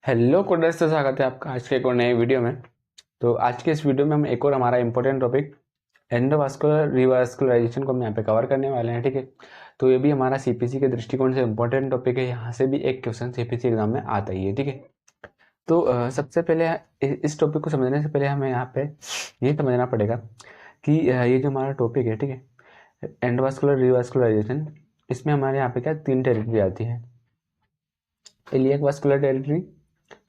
Hello coders, तो स्वागत है आपका आज के एक और नए वीडियो में। तो आज के इस वीडियो में हम एक और हमारा इंपॉर्टेंट टॉपिक एंडोवास्कुलर रिवास्कुलराइजेशन को हम यहाँ पे कवर करने वाले हैं। ठीक है, तो ये भी हमारा सीपीसी के दृष्टिकोण से इंपॉर्टेंट टॉपिक है। यहाँ से भी एक क्वेश्चन सीपीसी एग्जाम में आता ही है। ठीक है, तो सबसे पहले इस टॉपिक को समझने से पहले हमें यहाँ पे ये समझना पड़ेगा कि ये जो हमारा टॉपिक है, ठीक है, एंडोवास्कुलर रिवास्कुलराइजेशन, इसमें हमारे यहाँ पे क्या तीन टेरिटरी आती है। इलियक वास्कुलर टेरिटरी,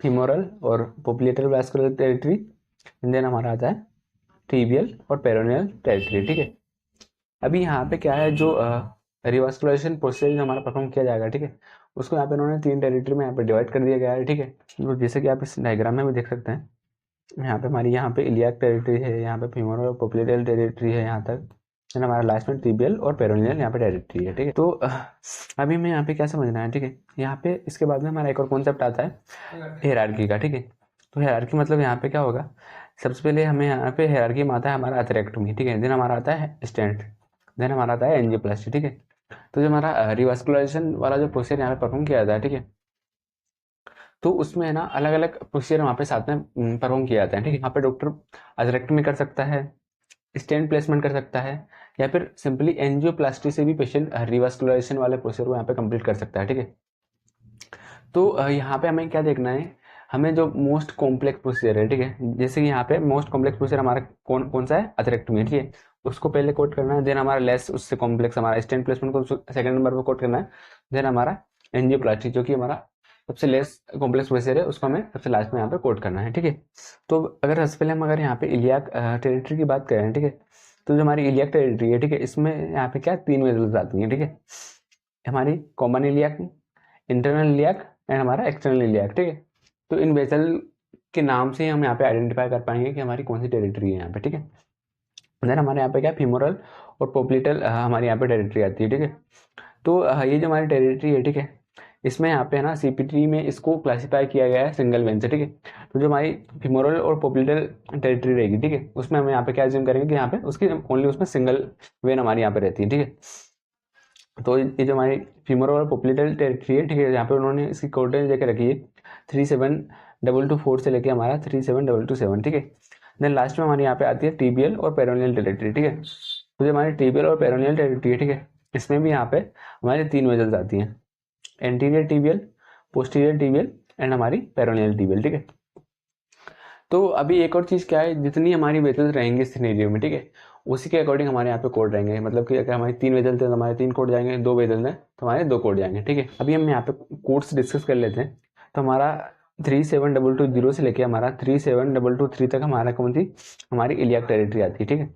फीमोरल और पोप्लिएटर वास्कुलर टेरिटरी, देन हमारा आता है टिबियल और पेरोनियल टेरिटरी। ठीक है, अभी यहाँ पे क्या है, जो रिवास्कुलराइजेशन प्रोसेस हमारा परफॉर्म किया जाएगा, ठीक है, उसको यहाँ पे उन्होंने तीन टेरिटरी में यहाँ पे डिवाइड कर दिया गया है। ठीक है, तो जैसे कि आप इस डायग्राम में भी देख सकते हैं, यहाँ पे हमारी यहाँ पे इलियक टेरिटरी है, यहाँ पे फीमोरल और पोप्लिएटर टेरिटरी है यहाँ तक, देन हमारा लास्ट में टिबियल और पेरोनियल यहाँ पे टेरिटरी है। ठीक है, तो अभी हमें यहाँ पे क्या समझना है, ठीक है, यहाँ पे इसके बाद में हमारा एक और कॉन्सेप्ट आता है हेरार्की का। ठीक है, तो हेरार्की मतलब यहाँ पे क्या होगा, सबसे पहले हमें यहाँ पे हेरार्की में आता है हमारा अथेरेक्टोमी। ठीक है, देन हमारा आता है स्टेंट, देन हमारा आता है एंजियोप्लास्टी। ठीक है, तो जो हमारा रिवास्कुलराइजेशन वाला जो प्रोसीजर यहाँ पे परफॉर्म किया जाता है, ठीक है, तो उसमें है ना अलग अलग प्रोसीजर वहाँ पे साथ में परफॉर्म किया जाता है। ठीक है, यहाँ पे डॉक्टर अथेरेक्टोमी कर सकता है, स्टेंट प्लेसमेंट कर सकता है, या फिर सिंपली एंजियोप्लास्टी से भी पेशेंट रिवास्कुलराइजेशन वाले प्रोसीजर को यहाँ पे कंप्लीट कर सकता है। ठीक है, तो यहाँ पे हमें क्या देखना है, हमें जो मोस्ट कॉम्प्लेक्स प्रोसीजर है, ठीक है, जैसे कि यहाँ पे मोस्ट कॉम्प्लेक्स प्रोसीजर हमारा कौन कौन सा है, अथेरेक्टोमी। ठीक है, उसको पहले कोट करना है, देन हमारा लेस उससे कॉम्प्लेक्स हमारा स्टेंट प्लेसमेंट को सेकंड नंबर पर कोट करना है, देन हमारा एंजियोप्लास्टी जो कि हमारा सबसे लेस कॉम्प्लेक्स प्रोसीजर है, उसको हमें सबसे लास्ट में यहाँ पे कोट करना है। ठीक है, तो अगर सबसे पहले हम अगर यहाँ पे इलियाक टेरिटरी की बात करें, ठीक है, तो जो हमारी इलियाक टेरिटरी है, ठीक है, इसमें यहाँ पे क्या तीन वेसल्स आती हैं। ठीक है, हमारी common iliac, internal iliac and हमारा एक्सटर्नल इलियाक। ठीक है, तो इन वेसल के नाम से हम यहाँ पे आइडेंटिफाई कर पाएंगे कि हमारी कौन सी टेरिटरी है यहाँ पे। ठीक है, देन हमारे यहाँ पे क्या फीमोरल और पोप्लिटल हमारी यहाँ पे टेरिटरी आती है। ठीक है, तो ये जो हमारी टेरिटरी है, ठीक है, इसमें यहाँ पे है ना सीपीटी में इसको क्लासिफाई किया गया है सिंगल वेन से। ठीक है, तो जो हमारी फीमोरल और पोप्लिटल टेरिटरी रहेगी, ठीक है, उसमें हम यहाँ पे क्या एज्यूम करेंगे कि यहाँ पे उसकी ओनली उसमें सिंगल वेन हमारी यहाँ पे रहती है। ठीक है, तो ये जो हमारी फीमोरल और पोप्लिटल टेरिटरी है, ठीक है, यहाँ पे उन्होंने इसकी कोऑर्डिनेट लेकर रखी है 3722 से लेके हमारा 37227। ठीक है, देन लास्ट में हमारी यहाँ पे आती है टीबीएल और पेरोनियल टेरिटरी। ठीक है, तो जो हमारी टीबीएल और पेरोनियल टेरिटरी है, ठीक है, इसमें भी यहाँ पे हमारी तीन वेजल्स आती हैं, anterior tibial, posterior tibial and हमारी पेरोनियल टीबियल। ठीक है, तो अभी एक और चीज़ क्या है, जितनी हमारी वेजल्स रहेंगे इस सिनेरियो में, ठीक है, उसी के अकॉर्डिंग हमारे यहाँ पे कोड रहेंगे। मतलब कि अगर हमारी तीन वेजल्स हैं तो हमारे तीन कोड जाएंगे, दो वेजल्स हैं तो हमारे दो कोड जाएंगे। ठीक है, अभी हम यहाँ पे कोड्स डिस्कस कर लेते हैं। तो हमारा 37220 से लेके हमारा 37223 तक हमारा कौन सी, हमारी इलियाक टेरिटरी आती है। ठीक है,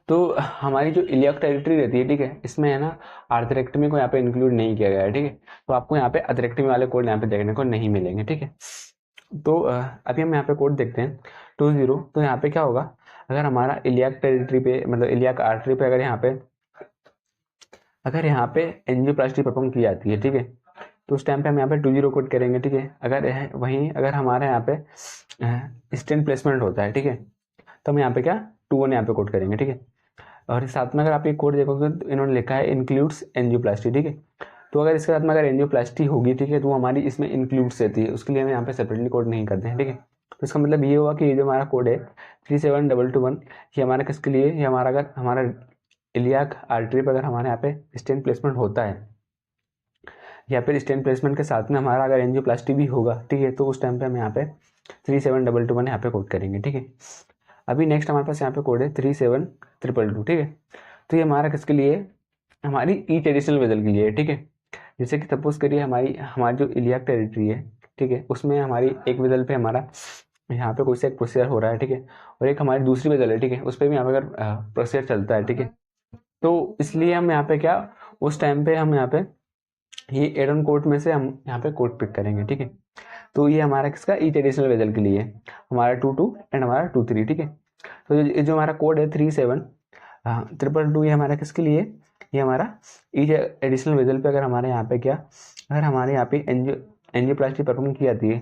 तो हमारी जो इलियाक टेरिटरी रहती है, ठीक है, इसमें है ना आर्थरेक्टमी को यहाँ पे इंक्लूड नहीं किया गया है। ठीक है, तो आपको यहाँ पे अथरेक्टमी वाले कोड यहाँ पे देखने को नहीं मिलेंगे। ठीक है, तो अभी हम यहाँ पे कोड देखते हैं 20। तो यहाँ पे क्या होगा, अगर हमारा इलियाक टेरिटरी पे मतलब इलियाक आर्टरी पे अगर यहाँ पे एंजियोप्लास्टी परफॉर्म की जाती है, ठीक है, तो उस टाइम पे हम यहाँ पे 20 कोड करेंगे। ठीक है, वहीं अगर हमारे यहाँ पे स्टेंट प्लेसमेंट होता है, ठीक है, तो हम यहाँ पे क्या 21 यहाँ पे कोड करेंगे। ठीक है, और साथ में अगर आप ये कोड देखोगे तो इन्होंने लिखा है इंक्लूड्स एंजियोप्लास्टी। ठीक है, तो अगर इसके साथ में अगर एंजियोप्लास्टी होगी, ठीक है, तो हमारी इसमें इंक्लूड्स रहती है, उसके लिए हम यहाँ पे सेपरेटली कोड नहीं करते हैं। ठीक है, तो इसका मतलब ये हुआ कि ये जो हमारा कोड है 37221, ये हमारा किसके लिए, ये हमारा अगर हमारा इलियाक आर्टरी पर अगर हमारे यहाँ पे स्टेंट प्लेसमेंट होता है, या फिर स्टेंट प्लेसमेंट के साथ में हमारा अगर एंजियोप्लास्टी भी होगा, ठीक है, तो उस टाइम पे हम यहाँ पे 37221 यहाँ पे कोड करेंगे। ठीक है, अभी नेक्स्ट हमारे पास यहाँ पे कोड है 37322। ठीक है, तो ये हमारा किसके लिए, हमारी ईच एडिशनल वेजल के लिए है। ठीक है, जैसे कि सपोज करिए हमारी जो इलियाक टेरिटरी है, ठीक है, उसमें हमारी एक वेजल पे हमारा यहाँ पे कोई सा एक प्रोसीजर हो रहा है, ठीक है, और एक हमारी दूसरी वेजल है, ठीक है, उस पर भी यहाँ पे अगर प्रोसीजर चलता है, ठीक है, तो इसलिए हम यहाँ पे क्या, उस टाइम पे हम यहाँ पे ये एड ऑन कोड में से हम यहाँ पे कोड पिक करेंगे। ठीक है, तो ये हमारा किसका ईच एडिशनल वेजल के लिए है, हमारा 22 एंड हमारा 23। ठीक है, तो जो हमारा कोड है 37222, ये हमारा किसके लिए, ये हमारा ईच एडिशनल वेजल पे अगर हमारे यहाँ पे क्या, अगर हमारे यहाँ पे एंजियोप्लास्टी परफॉर्म की जाती है,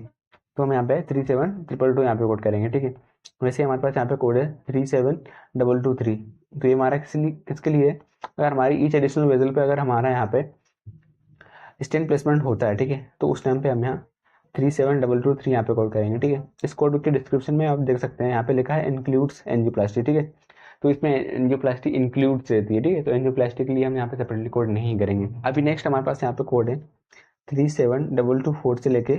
तो हम यहाँ पे 37222 यहाँ पे कोड करेंगे। ठीक है, वैसे हमारे पास यहाँ पे कोड है 37223, तो ये हमारा किसके लिए है, अगर हमारी ईच एडिशनल वेजल पे अगर हमारा यहाँ पे स्टेंट प्लेसमेंट होता है, ठीक है, तो उस टाइम पे हम यहाँ 37223 यहाँ पे कोड करेंगे, ठीक है। इस कोड के डिस्क्रिप्शन में आप देख सकते हैं, यहाँ पे लिखा है इंक्लूड्स एंजियोप्लास्टी, ठीक है। तो इसमें एंजियोप्लास्टी इंक्लूड्स रहती है, ठीक है। तो एंजियोप्लास्टी के लिए हम यहाँ पे सेपरेटली कोड नहीं करेंगे। अभी नेक्स्ट हमारे पास यहाँ पे कोड है 37224 से लेके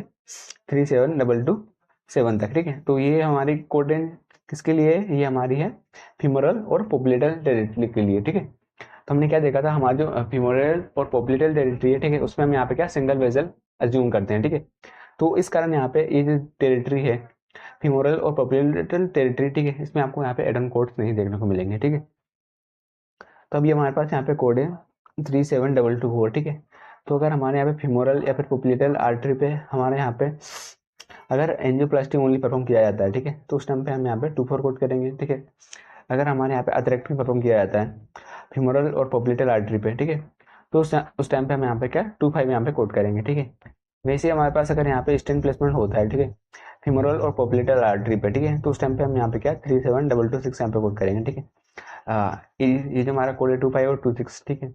37227 तक, ठीक है। तो ये हमारी कोड रेंज किसके लिए है? ये हमारी है फीमोरल और पोप्लेटल टेरिटरी के लिए, ठीक है। तो हमने क्या देखा था, हमारा जो फीमोरल और पोप्लेटल टेरिटरी है, ठीक है, उसमें हम यहाँ पे क्या सिंगल वेजल अज्यूम करते हैं, ठीक है। तो इस कारण यहाँ पे ये जो टेरिटरी है फीमोरल और पोप्लेटल टेरिटरी, ठीक है, इसमें आपको यहाँ पे एडन कोड्स नहीं देखने को मिलेंगे, ठीक है। तो अभी हमारे पास यहाँ पे कोड है 37224, ठीक है। तो अगर हमारे यहाँ पे फीमोरल या फिर पोप्लेटल आर्टरी पे हमारे यहाँ पे अगर एंजियोप्लास्टी ओनली परफॉर्म किया जाता है, ठीक है, तो उस टाइम पे हम यहाँ पे 24 कोड करेंगे, ठीक है। अगर हमारे यहाँ पे अथरेक्टमी परफॉर्म किया जाता है फीमोरल और पोप्लेटल आर्टरी पे, ठीक है, तो उस टाइम पे हम यहाँ पे क्या 25 यहाँ पे कोड करेंगे, ठीक है। वैसे ही हमारे पास अगर यहाँ पे स्टेंट प्लेसमेंट होता है, ठीक है, फीमोरल और पोप्लेटल आर्टरी पे, ठीक है, तो उस टाइम पे हम यहाँ पे क्या 37226 यहाँ पे कोड करेंगे, ठीक है। ये जो हमारा कोड है 25 और 26, ठीक है,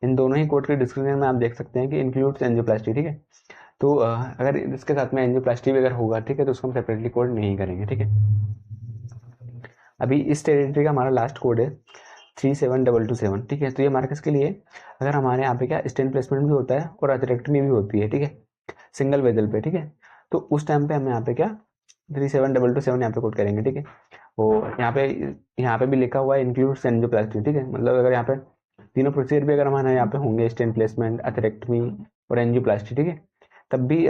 इन दोनों ही कोड के डिस्क्रिप्शन में आप देख सकते हैं कि इंक्लूड्स एंजियोप्लास्टी, ठीक है। तो अगर इसके साथ में एंजियोप्लास्टी भी अगर होगा, ठीक है, तो उसको हम सेपरेटली कोड नहीं करेंगे, ठीक है। अभी इस टेरिटरी का हमारा लास्ट कोड है 37227, ठीक है। तो ये हमारे किसके लिए? अगर हमारे यहाँ पे क्या स्टेंट प्लेसमेंट भी होता है और अथरेक्टमी भी होती है, ठीक है, सिंगल वेजल पे, ठीक है, तो उस टाइम पे हम यहाँ पे क्या 37227 यहाँ पे कोड करेंगे, ठीक है। और यहाँ पे भी लिखा हुआ है इंक्लूड्स एंजियोप्लास्टी, ठीक है। मतलब अगर यहाँ पे तीनों प्रोसीजर भी अगर हमारे यहाँ पे होंगे स्टेंट प्लेसमेंट, अथरेक्टमी और एंजियोप्लास्टी, ठीक है, तब भी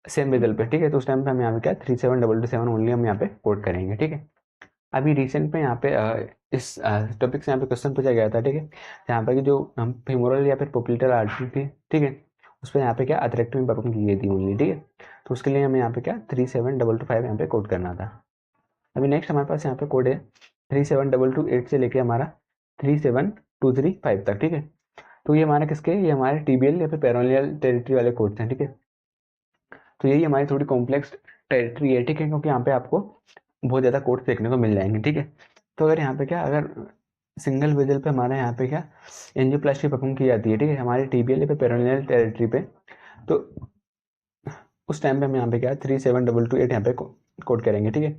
सेम वेजल पे, ठीक है, तो उस टाइम पे हम यहाँ पे क्या 37227 ओनली हम यहाँ पे कोड करेंगे, ठीक है। अभी रिसेंट में यहाँ पे इस टॉपिक से यहाँ पे क्वेश्चन पूछा गया था, ठीक है, यहाँ पे कि जो फीमोरल या फिर पोप्लेटल आर्टरी थी, ठीक है, उस पर यहाँ पे क्या अथरेक्टमी परफॉर्म की गई थी ओनली, ठीक है। तो उसके लिए हमें यहाँ पे क्या 37225 यहाँ पे कोड करना था। अभी नेक्स्ट हमारे पास यहाँ पे कोड है 37228 से लेके हमारा 37235 तक, ठीक है। तो ये हमारे किसके? ये हमारे टीबीएल या फिर पेरोनियल टेरिटरी वाले कोड्स हैं, ठीक है। तो यही हमारी थोड़ी कॉम्प्लेक्स टेरिटरी है, ठीक है, क्योंकि यहाँ पे आपको बहुत ज़्यादा कोड्स देखने को मिल जाएंगे, ठीक है। तो अगर यहाँ पे क्या अगर सिंगल वेजल पे हमारे यहाँ पे क्या एंजियोप्लास्टी परफॉर्म की जाती है, ठीक है, हमारे टीबीएल या फिर पेरोनियल टेरिटरी पे, तो उस टाइम पे हम यहाँ पे क्या 37228 यहाँ पे कोड करेंगे, ठीक है।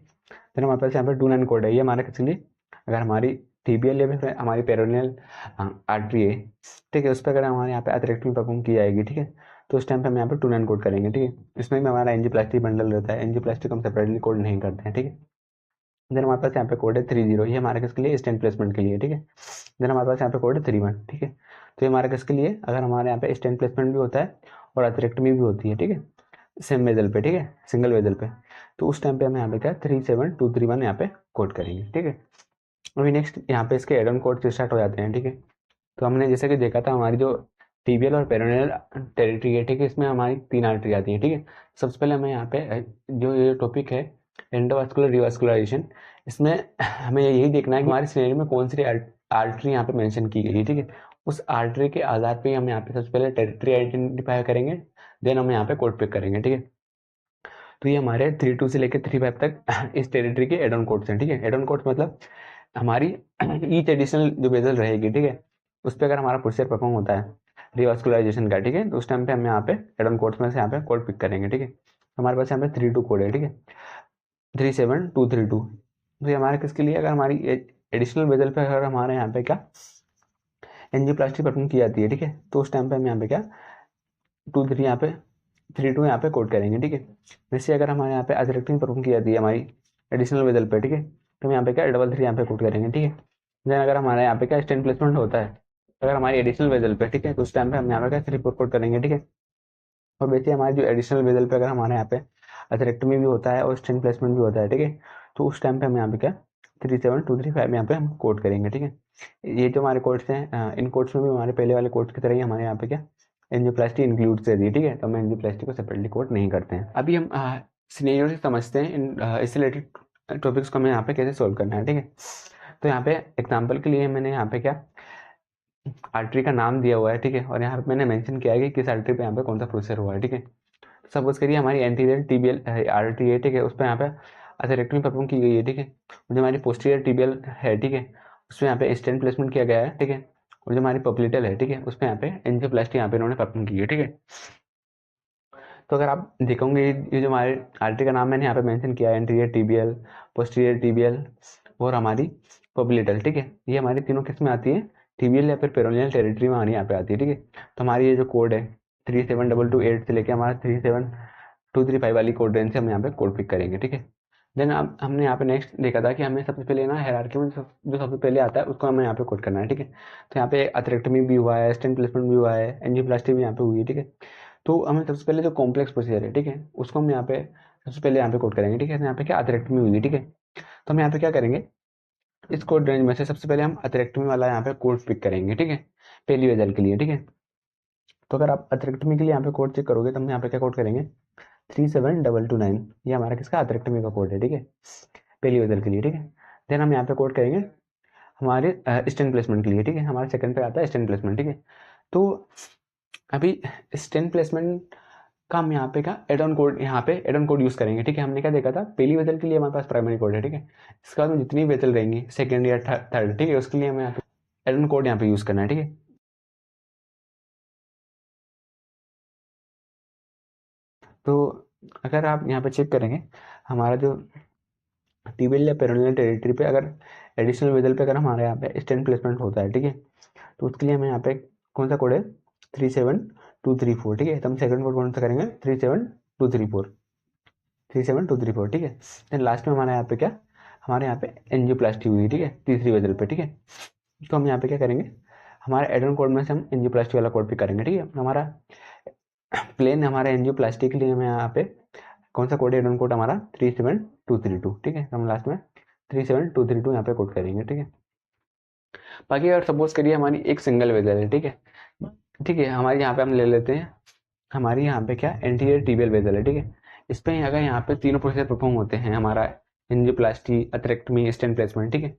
फिर हमारे पास यहाँ पे 29 कोड है, ये हमारा किस लिए? अगर हमारी टीबीएल या फिर हमारी पेरोनियल आर्टरी है, ठीक है, उस पर अगर हमारे यहाँ पे अथरेक्टमी परफॉर्म की जाएगी, ठीक है, तो उस टाइम पे हम यहाँ पे 29 कोड करेंगे, ठीक है। इसमें भी हमारा एंजियोप्लास्टी बंडल रहता है, एंजियोप्लास्टी को हम सेपरेटली कोड नहीं करते हैं, ठीक है। देन हमारे पास यहाँ पे कोड है 30, ये हमारे किसके लिए? स्टेंट प्लेसमेंट के लिए, ठीक है। देन हमारे पास यहाँ पे कोड है 31, ठीक है। तो ये हमारे किसके लिए? अगर हमारे यहाँ पे स्टेंट प्लेसमेंट भी होता है और अथरेक्टमी भी होती है, ठीक है, सेम वेजल पे, ठीक है, सिंगल वेजल पे, तो उस टाइम पे हम यहाँ पे क्या 37231 यहाँ पे कोड करेंगे, ठीक है। अभी नेक्स्ट यहाँ पे इसके एड ऑन कोड से स्टार्ट हो जाते हैं, ठीक है। तो हमने जैसे कि देखा था हमारी जो टीबीएल और पेरोनियल टेरिटरी है, ठीक है, इसमें हमारी 3 आर्टरी आती है, ठीक है। सबसे पहले हमें यहाँ पे जो ये टॉपिक है एंडोवास्कुलर रिवास्कुलराइजेशन, इसमें हमें यही देखना है कि हमारे सिनेरियो में कौन सी आर्टरी यहाँ पे मेंशन की गई है, ठीक है। उस आर्टरी के आधार पे हम यहाँ पे सबसे पहले टेरिटरी आइडेंटिफाई करेंगे, देन हम यहाँ पे कोड पिक करेंगे, ठीक है। तो ये हमारे 32 से लेकर 35 तक इस टेरिटरी के एड ऑन कोड्स हैं, ठीक है। एड ऑन कोड्स मतलब हमारी ईच एडिशनल जो बेजल रहेगी, ठीक है, उस पर अगर हमारा प्रोसीजर परफॉर्म होता है रिवास्कुलराइजेशन का, ठीक है, तो उस टाइम पे हम यहाँ पे एड ऑन कोड्स में से यहाँ पे कोड पिक करेंगे, ठीक है। हमारे पास यहाँ पे 32 कोड है, ठीक है, 37232। तो ये हमारे किसके लिए? अगर हमारी एडिशनल बेजल पे अगर हमारे यहाँ पे क्या एंजियोप्लास्टी परफॉर्म की जाती है, ठीक है, तो उस टाइम पे हम यहाँ पे क्या 23 यहाँ पे 32 यहाँ पे कोड करेंगे, ठीक है। वैसे अगर हमारे यहाँ पे अथरेक्टमी परफॉर्म की जाती है हमारी एडिशनल बेजल पे, ठीक है, तो हम यहाँ पे क्या 33 यहाँ पे कोड करेंगे, ठीक है। देन अगर हमारे यहाँ पे क्या स्टेंट प्लेसमेंट होता है अगर हमारी एडिशनल बेजल पे, ठीक है, तो उस टाइम पे हम यहाँ पे क्या 34 कोड करेंगे, ठीक है। और वैसे हमारी जो एडिशनल बेजल पे अगर हमारे यहाँ पे अथरेक्टमी भी होता है और स्टेंट प्लेसमेंट भी होता है, ठीक है, तो उस टाइम पे हम यहाँ पे क्या 37235 यहाँ पे हम कोड करेंगे, ठीक है। ये जो हमारे कोड्स हैं इन कोड्स में भी हमारे पहले वाले कोड्स की तरह ही हमारे यहाँ पे क्या एंजियोप्लास्टी इंक्लूड से दी, ठीक है, तो हम एंजियोप्लास्टी को सेपरेटली कोड नहीं करते हैं। अभी हम सिनेरियो से समझते हैं इससे रिलेटेड टॉपिक्स को हमें यहाँ पे कैसे सोल्व करना है, ठीक है। तो यहाँ पे एग्जाम्पल के लिए मैंने यहाँ पे क्या आर्टरी का नाम दिया हुआ है, ठीक है, और यहाँ पे मैंने मेंशन किया है कि किस आर्टरी पे यहाँ पे कौन सा प्रोसीजर हुआ है, ठीक है। सपोज करिए हमारी एंटीरियर टीबीएल आर्टरी है, ठीक है, उस पर यहाँ पे अथरेक्टमी परफॉर्म की गई है, ठीक है। जो हमारी पोस्टीरियर टीबीएल है, ठीक है, उसमें यहाँ पे स्टेंट प्लेसमेंट किया गया है, ठीक है। और जो हमारी पोप्लेटल है, ठीक है, उसमें यहाँ पे एंजियोप्लास्टी यहाँ पे इन्होंने परफॉर्म की है, ठीक है। तो अगर आप देखोगे ये जो हमारे आर्टरी का नाम मैंने यहाँ पे मेंशन किया है, एंटीरियर टीबियल, पोस्टीरियर टीबियल और हमारी पोप्लिटल, ठीक है, ये हमारी तीनों किस में आती है, टीबियल या फिर पेरोनियल टेरिटरी में हमारी यहाँ पे आती है, ठीक है। तो हमारी ये जो कोड है 37228 से लेके हमारा 37235 वाली कोड रेंज से हम यहाँ पे कोड पिक करेंगे, ठीक है। देन हमने यहाँ पे नेक्स्ट देखा था कि हमें सबसे पहले ना हायरार्की में जो सबसे पहले आता है उसको हमें यहाँ पे कोड करना है, ठीक है। तो यहाँ पे अथरेक्टमी भी हुआ है, स्टेंट प्लेसमेंट भी हुआ है, एंजियोप्लास्टी भी यहाँ पे हुई है, ठीक है। तो हमें सबसे पहले जो कॉम्प्लेक्स प्रोसीजर है, ठीक है, उसको हम यहाँ पे सबसे पहले यहाँ पे कोड करेंगे, ठीक है। तो यहाँ पे क्या अथरेक्टमी हुई है, ठीक है। तो हम यहाँ पे क्या करेंगे, इस कोड रेंज में से सबसे पहले हम अथरेक्टमी वाला यहाँ पे कोड पिक करेंगे, ठीक है, पहली वेजल के लिए, ठीक है। तो अगर आप अथरेक्टमी के लिए यहाँ पे कोड चेक करोगे तो हम यहाँ पे क्या कोड करेंगे 37229, ये हमारा किसका अथरेक्टमी का कोड है, ठीक है, पहली वेजल के लिए, ठीक है। देन हम यहाँ पे कोड करेंगे हमारे स्टेंट प्लेसमेंट के लिए, ठीक है, हमारे सेकंड पे आता है स्टेंट प्लेसमेंट, ठीक है। तो अभी स्टेंट प्लेसमेंट का हम यहाँ पे का एड ऑन कोड, यहाँ पे एड ऑन कोड यूज करेंगे, ठीक है। हमने क्या देखा था, पहली वेजल के लिए हमारे पास प्राइमरी कोड है, ठीक है। इसके बाद में जितनी वेजल रहेंगी सेकंड या थर्ड, ठीक है, उसके लिए हमें यहाँ पे एड ऑन कोड यहाँ पे यूज करना है, ठीक है। तो अगर आप यहाँ पे चेक करेंगे हमारा जो टीबियल या पेरोनियल टेरिटरी पे अगर एडिशनल वेजल पे अगर हमारे यहाँ पे स्टेंट प्लेसमेंट होता है, ठीक है, तो उसके लिए हमें यहाँ पे कौन सा कोड है 37234, ठीक है। तो हम सेकंड कोड कौन सा करेंगे 37234, 37234, ठीक है। देन लास्ट में हमारे यहाँ पे क्या, हमारे यहाँ पे एंजियोप्लास्टी हुई, ठीक है, तीसरी वेजल पे, ठीक है। तो हम यहाँ पे क्या करेंगे, हमारे एड ऑन कोड में से हम एंजियोप्लास्टी वाला कोड भी करेंगे, ठीक है। हमारा प्लेन हमारे एंजियोप्लास्टी के लिए हमें यहाँ पे कौन सा कोड है, एड ऑन कोड हमारा 37232, ठीक है। हम लास्ट में 37232 यहाँ पे कोड करेंगे, ठीक है। बाकी अगर सपोज करिए हमारी एक सिंगल वेजल है, ठीक है, ठीक है, हमारी यहाँ पे हम ले लेते हैं हमारी यहाँ पे क्या एंटीरियर टीबियल वेजल है, ठीक है। इस पे अगर यहाँ पे तीनों प्रोसीजर परफॉर्म होते हैं, हमारा एंजियोप्लास्टी, अथरेक्टमी, स्टेंट प्लेसमेंट, ठीक है।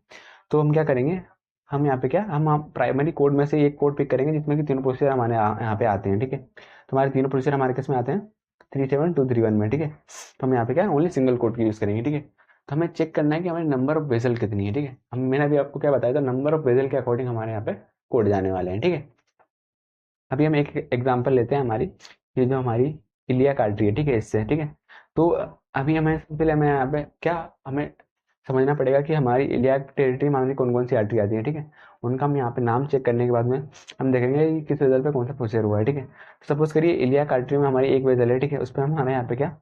तो हम क्या करेंगे, हम यहाँ पे क्या, हम प्राइमरी कोड में से एक कोड पिक करेंगे जिसमें कि तीनों प्रोसीजर हमारे यहाँ पे आते हैं, ठीक है। तो हमारे तीनों प्रोसीजर हमारे किस में आते हैं 37231 में, ठीक है। तो हम यहाँ पे क्या ओनली सिंगल कोड की यूज करेंगे, ठीक है। तो हमें चेक करना है कि हमारी नंबर ऑफ वेजल कितनी है, ठीक है। मैंने अभी आपको क्या बताया था, नंबर ऑफ वेजल के अकॉर्डिंग हमारे यहाँ पे कोड जाने वाले हैं, ठीक है। अभी हम एक एग्जांपल लेते हैं हमारी, ये जो हमारी इलियाक आर्टरी है, ठीक है, इससे, ठीक है। तो अभी हमें पहले हमें यहाँ पे क्या हमें समझना पड़ेगा कि हमारी इलियाक टेरिटरी में हमारी कौन कौन सी आर्टरी आती है, ठीक है। उनका हम यहाँ पे नाम चेक करने के बाद में हम देखेंगे कि किस वेजल पे कौन सा प्रोसीजर हुआ है, ठीक है। सपोज करिए इलियाक आर्टरी में हमारी एक वेजल है, ठीक है, उस पर हमारे यहाँ पे क्या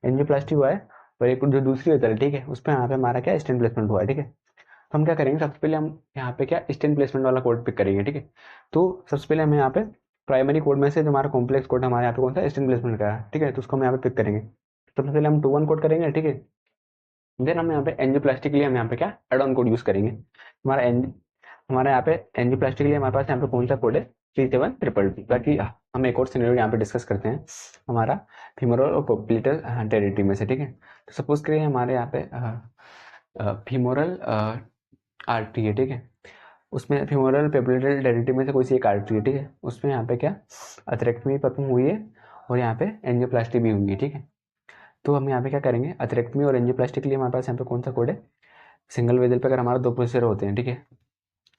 एंजियोप्लास्टी हुआ है, और एक जो दूसरी वेजल है, ठीक है, उस पर यहाँ पे हमारा क्या स्टेंट प्लेसमेंट हुआ है, ठीक है। तो हम क्या करेंगे, सबसे पहले हम यहाँ पे क्या स्टेंट प्लेसमेंट वाला कोड पिक करेंगे, ठीक है। तो सबसे पहले हमें यहाँ पे प्राइमरी कोड में से जो हमारा कॉम्प्लेक्स कोड हमारे यहाँ पे कौन सा स्टेंट प्लेसमेंट का है, ठीक है, तो उसको हम यहाँ पे पिक करेंगे। सबसे पहले हम 2-1 कोड करेंगे, ठीक है। देन हम यहाँ पे एंजियोप्लास्टी के लिए हम यहाँ पे क्या एड ऑन कोड यूज करेंगे। हमारा यहाँ पे एंजियोप्लास्टी के लिए हमारे पास यहाँ पे कौन सा कोड है 37322। बाकी हम एक और सिनेरियो यहाँ पे डिस्कस करते हैं हमारा फीमोरल और पोप्लिटल टेरिटरी में से, ठीक है। तो सपोज करिए हमारे यहाँ पे फीमोरल आर्टरी है, ठीक है, उसमें फीमोरल पेप्लेटल टेरिटरी में से कोई सी एक आर्टरी है, ठीक है, उसमें यहाँ पे क्या अथरेक्टमी परफॉर्म हुई है और यहाँ पे एंजियोप्लास्टी भी हुई है, ठीक है। तो हम यहाँ पे क्या करेंगे, अथरेक्टमी और एंजियोप्लास्टी के लिए हमारे पास यहाँ पे कौन सा कोड है, सिंगल वेजल पे अगर हमारा दो प्रोसीजर होते हैं, ठीक है,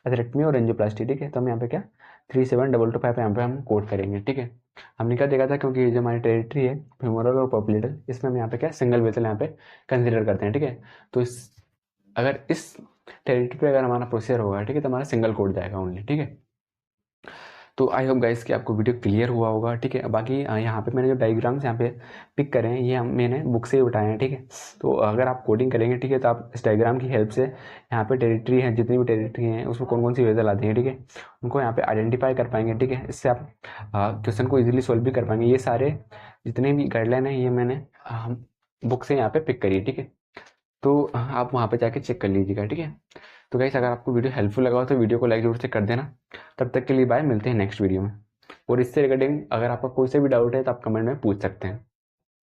अथरेक्टमी और एंजियोप्लास्टी, ठीक है, तो हम यहाँ पे क्या 37225 यहाँ पे हम कोड करेंगे, ठीक है। हमने क्या देखा था, क्योंकि ये जो हमारी टेरिटरी है फीमोरल और पोप्लिटल, इसमें हम यहाँ पे क्या सिंगल वेजल यहाँ पे कंसिडर करते हैं, ठीक है। तो अगर इस टेरिटरी पे अगर हमारा प्रोसीजर होगा, ठीक है, तो हमारा सिंगल कोड जाएगा ओनली, ठीक है। तो आई होप गाइस कि आपको वीडियो क्लियर हुआ होगा, ठीक है। बाकी यहाँ पे मैंने जो डायग्राम्स यहाँ पे पिक करे हैं ये मैंने बुक से ही उठाए हैं, ठीक है। तो अगर आप कोडिंग करेंगे, ठीक है, तो आप इस डायग्राम की हेल्प से यहाँ पे टेरिटरी है, जितनी भी टेरिटरी हैं उसमें कौन कौन सी वेजल आती है, ठीक है, उनको यहाँ पे आइडेंटिफाई कर पाएंगे, ठीक है। इससे आप क्वेश्चन को ईजिली सोल्व भी कर पाएंगे। ये सारे जितने भी गाइडलाइन है ये मैंने बुक से यहाँ पे पिक करी है, ठीक है। तो आप वहाँ पे जाके चेक कर लीजिएगा, ठीक है। तो गाइस अगर आपको वीडियो हेल्पफुल लगा हो तो वीडियो को लाइक जरूर से कर देना। तब तक के लिए बाय, मिलते हैं नेक्स्ट वीडियो में। और इससे रिगार्डिंग अगर आपका कोई से भी डाउट है तो आप कमेंट में पूछ सकते हैं।